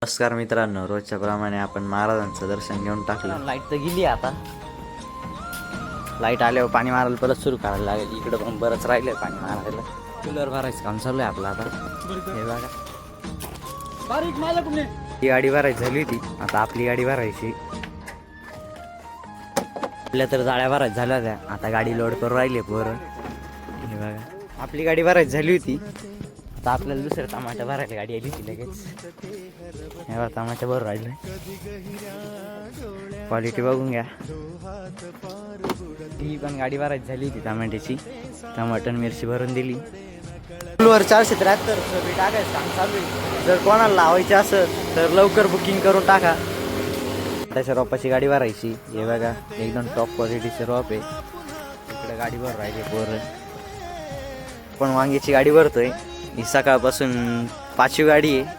नमस्कार मित्रांनो, रोजच्या प्रमाणे आपण महाराजांचं दर्शन घेऊन टाकलं. लाईट तर गेली आता. लाईट आल्यावर पाणी मारायला परत सुरू करायला लागेल. इकडं पण बरंच राहिलंय पाणी मारायला. कूलर भरायचं काम चालू आहे आपलं आता. हे बघा, ही गाडी भरायची झाली होती, आता आपली गाडी भरायची. आपल्या तर जाळ्या भरायच्या झाल्या होत्या, आता गाडी लोड करून राहिली पोरं. हे बघा, आपली गाडी भरायची झाली होती, आता आपल्याला दुसरं टमाटर भरायला गाडी आली होती लगेच. हे बघा, टमाटर भरून राहिले. क्वालिटी बघून घ्या. ही पण गाडी भरायची झाली होती टमाट्याची. टमाटर मिरची भरून दिली. फुलवर 473 बी टाकायचं काम चालू आहे. जर कोणाला लावायची असेल तर लवकर बुकिंग करून टाका. त्याच्या रोपाची गाडी भरायची. हे बघा, एकदम टॉप क्वालिटीचे रोप आहे. इकडे गाडी भरून राहिली पोरं. पण वांग्याची गाडी भरतोय. ही सकाळपासून 5वी गाडी आहे.